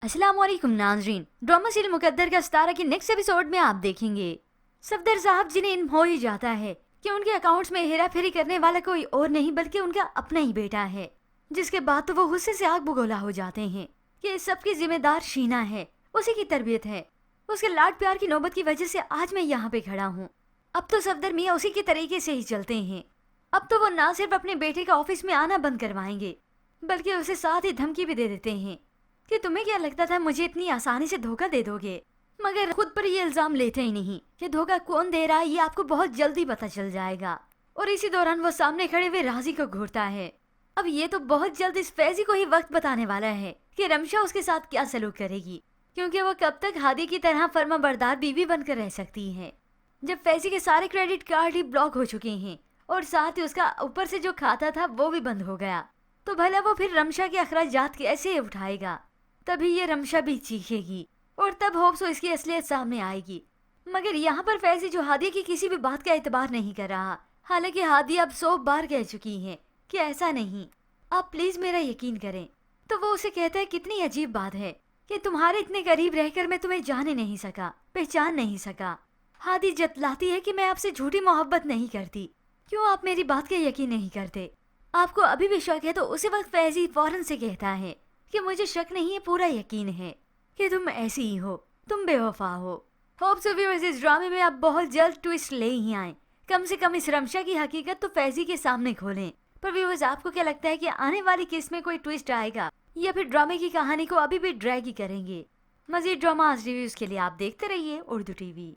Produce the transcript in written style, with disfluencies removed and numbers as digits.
अस्सलाम वालेकुम नाज़रीन। ड्रामा सीरियल मुकद्दर का सितारा की नेक्स्ट एपिसोड में आप देखेंगे सफदर साहब जिन्हें इल्म हो ही जाता है कि उनके अकाउंट्स में हेरा फेरी करने वाला कोई और नहीं बल्कि उनका अपना ही बेटा है, जिसके बाद तो वो गुस्से से आग बगोला हो जाते हैं कि इस सब की जिम्मेदार शीना है, उसी की तरबियत है, उसके लाड प्यार की नौबत की वजह से आज मैं यहाँ पे खड़ा हूँ। अब तो सफदर मियाँ उसी के तरीके से ही चलते हैं। अब तो वो ना सिर्फ अपने बेटे का ऑफिस में आना बंद करवाएंगे बल्कि उसे साथ ही धमकी भी दे देते हैं कि तुम्हें क्या लगता था मुझे इतनी आसानी से धोखा दे दोगे, मगर खुद पर ये इल्जाम लेते ही नहीं कि धोखा कौन दे रहा है ये आपको बहुत जल्दी पता चल जाएगा। और इसी दौरान वो सामने खड़े हुए राजी को घूरता है। अब ये तो बहुत जल्द इस फैजी को ही वक्त बताने वाला है कि रमशा उसके साथ क्या सलूक करेगी, क्योंकि वो कब तक हादी की तरह फर्मा बरदार बीवी बनकर रह सकती है जब फैजी के सारे क्रेडिट कार्ड ही ब्लॉक हो चुके हैं और साथ ही उसका ऊपर से जो खाता था वो भी बंद हो गया। तो भला वो फिर रमशा के अखराजात कैसे उठाएगा? तभी ये रमशा भी चीखेगी और तब होप्स इसकी असलियत सामने आएगी। मगर यहाँ पर फैजी जो हादिया की किसी भी बात का एतबार नहीं कर रहा, हालांकि हादिया अब 100 बार कह चुकी है कि ऐसा नहीं, आप प्लीज मेरा यकीन करें। तो वो उसे कहता है कितनी अजीब बात है कि तुम्हारे इतने करीब रहकर मैं तुम्हें जान ही नहीं सका, पहचान नहीं सका। हादी जतलाती है कि मैं आपसे झूठी मोहब्बत नहीं करती, क्यों आप मेरी बात का यकीन नहीं करते? आपको अभी भी शक है? तो उसी वक्त फैजी फौरन से कहता है कि मुझे शक नहीं है, पूरा यकीन है कि तुम ऐसी ही हो, तुम बेवफा हो। होप्स व्यूअर्स इस ड्रामे में आप बहुत जल्द ट्विस्ट ले ही आए, कम से कम इस रमशा की हकीकत तो फैजी के सामने खोलें। पर व्यूअर्स आपको क्या लगता है कि आने वाली किस्त में कोई ट्विस्ट आएगा या फिर ड्रामे की कहानी को अभी भी ड्रैग ही करेंगे? मजीद ड्रामा रिव्यूज के लिए आप देखते रहिए उर्दू टीवी।